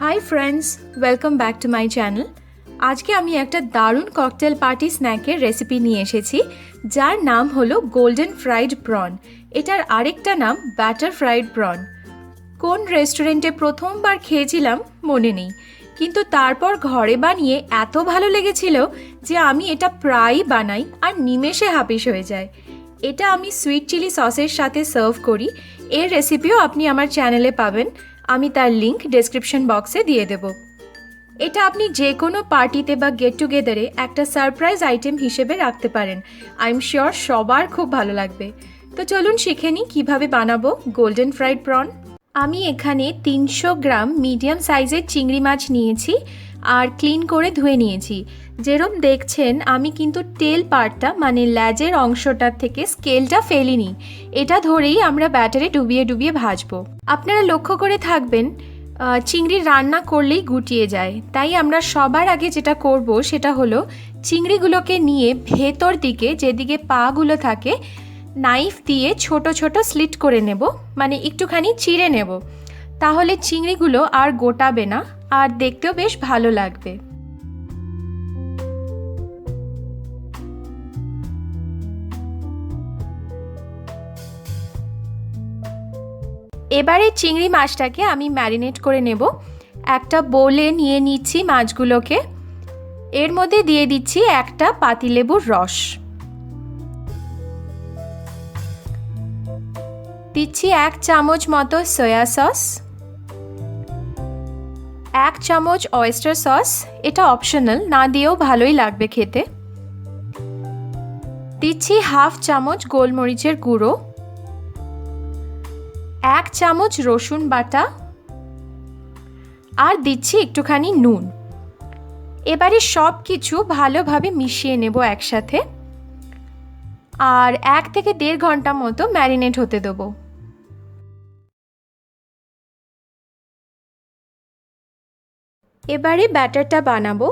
Hi friends, welcome back to my channel. আজকে আমি একটা দারুণ ককটেল পার্টি স্ন্যাকের রেসিপি নিয়ে এসেছি, যার নাম হলো গোল্ডেন ফ্রাইড প্রন। এটার আরেকটা নাম ব্যাটার ফ্রাইড প্রন। কোন রেস্টুরেন্টে প্রথমবার খেয়েছিলাম মনে নেই, কিন্তু তারপর ঘরে বানিয়ে এত ভালো লেগেছিল যে আমি এটা প্রায়ই বানাই আর নিমেষে হাপিস হয়ে যায়। এটা আমি সুইট চিলি সসের সাথে সার্ভ করি। এর রেসিপিও আপনি আমার চ্যানেলে পাবেন, আমি তার লিংক ডেসক্রিপশন বক্সে দিয়ে দেব। এটা আপনি যে কোনো পার্টিতে বা গেট টুগেদারে একটা সারপ্রাইজ আইটেম হিসেবে রাখতে পারেন। আই এম শিওর সবার খুব ভালো লাগবে। তো চলুন শিখে নিই কীভাবে বানাবো গোল্ডেন ফ্রাইড প্রন। আমি এখানে 300 গ্রাম মিডিয়াম সাইজের চিংড়ি মাছ নিয়েছি আর ক্লিন করে ধুয়ে নিয়েছি। যেরকম দেখছেন আমি কিন্তু টেল পার্টটা মানে ল্যাজের অংশটার থেকে স্কেলটা ফেলিনি। এটা ধরেই আমরা ব্যাটারে ডুবিয়ে ডুবিয়ে ভাজবো। আপনারা লক্ষ্য করে থাকবেন চিংড়ি রান্না করলেই গুটিয়ে যায়, তাই আমরা সবার আগে যেটা করব সেটা হলো চিংড়িগুলোকে নিয়ে ভেতর দিকে যেদিকে পাগুলো থাকে নাইফ দিয়ে ছোট ছোট স্লিট করে নেব, মানে একটুখানি চিড়ে নেব। তাহলে চিংড়িগুলো আর গোটাবে না আর দেখতেও বেশ ভালো লাগবে। এবারে চিংড়ি মাছটাকে আমি ম্যারিনেট করে নেব। একটা বোলে নিয়ে নিচ্ছি মাছগুলোকে, এর মধ্যে দিয়ে দিচ্ছি একটা পাতিলেবুর রস, দিচ্ছি 1 চামচ মতো সয়া সস, 1 চামচ অয়েস্টার সস, এটা অপশনাল, না দিয়েও ভালোই লাগবে খেতে। দিচ্ছি 1/2 চামচ গোলমরিচের গুঁড়ো, 1 চামচ রসুন বাটা আর দিচ্ছি একটুখানি নুন। এবারে সব কিছু ভালোভাবে মিশিয়ে নেব একসাথে আর 1 থেকে 1.5 ঘন্টা মতো ম্যারিনেট হতে দেবো। এবারে ব্যাটারটা বানাবো।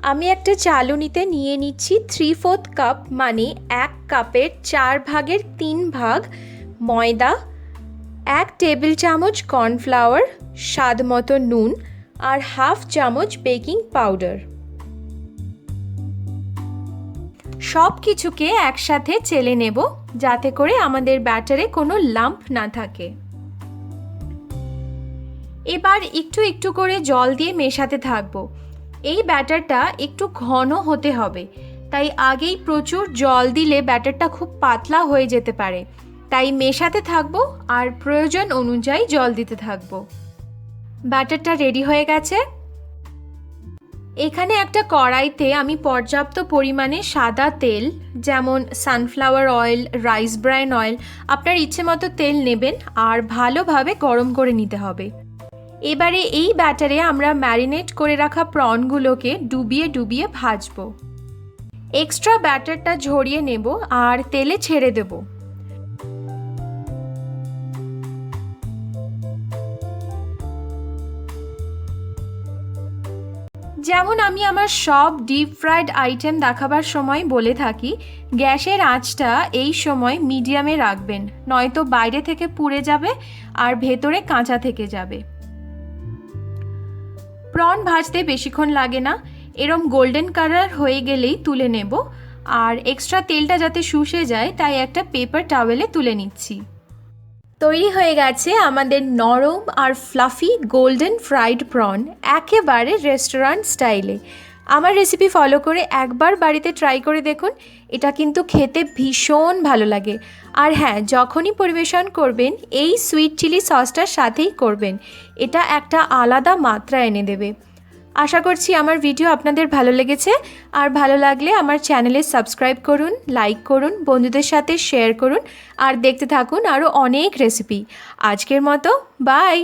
আমি একটা চালুনিতে নিয়ে নিচ্ছি 3/4 কাপ মানে 1 কাপের 4 ভাগের 3 ভাগ ময়দা, 1 টেবিল চামচ কর্নফ্লাওয়ার, স্বাদ মতো নুন আর 1/2 চামচ বেকিং পাউডার। সব কিছুকে একসাথে চেলে নেব যাতে করে আমাদের ব্যাটারে কোনো লাম্প না থাকে। এবার একটু একটু করে জল দিয়ে মেশাতে থাকবো। এই ব্যাটারটা একটু ঘন হতে হবে, তাই আগেই প্রচুর জল দিলে ব্যাটারটা খুব পাতলা হয়ে যেতে পারে। তাই মেশাতে থাকবো আর প্রয়োজন অনুযায়ী জল দিতে থাকবো। ব্যাটারটা রেডি হয়ে গেছে। এখানে একটা কড়াইতে আমি পর্যাপ্ত পরিমাণে সাদা তেল, যেমন sunflower oil, rice bran oil, আপনার ইচ্ছে মতো তেল নেবেন আর ভালোভাবে গরম করে নিতে হবে। এবারে এই ব্যাটারে আমরা ম্যারিনেট করে রাখা প্রনগুলোকে ডুবিয়ে ডুবিয়ে ভাজবো। এক্সট্রা ব্যাটারটা ঝরিয়ে নেব আর তেলে ছেড়ে দেব। যেমন আমি আমার সব ডিপ ফ্রাইড আইটেম দেখাবার সময় বলে থাকি, গ্যাসের আঁচটা এই সময় মিডিয়ামে রাখবেন, নয়তো বাইরে থেকে পুড়ে যাবে আর ভেতরে কাঁচা থেকে যাবে। প্রন ভাজতে বেশিক্ষণ লাগে না, এরম গোল্ডেন কালার হয়ে গেলেই তুলে নেব। আর এক্সট্রা তেলটা যাতে শুষে যায় তাই একটা পেপার টাওয়েলে তুলে নিচ্ছি। তৈরি হয়ে গেছে আমাদের নরম আর ফ্লাফি গোল্ডেন ফ্রাইড প্রন, একেবারে রেস্টুরেন্ট স্টাইলে। আমার রেসিপি ফলো করে একবার বাড়িতে ট্রাই করে দেখুন, এটা কিন্তু খেতে ভীষণ ভালো লাগে। আর হ্যাঁ, যখনই পরিবেশন করবেন এই সুইট চিলি সসটার সাথেই করবেন, এটা একটা আলাদা মাত্রা এনে দেবে। আশা করছি আমার ভিডিও আপনাদের ভালো লেগেছে, আর ভালো লাগলে আমার চ্যানেলে সাবস্ক্রাইব করুন, লাইক করুন, বন্ধুদের সাথে শেয়ার করুন আর দেখতে থাকুন আরও অনেক রেসিপি। আজকের মতো বাই।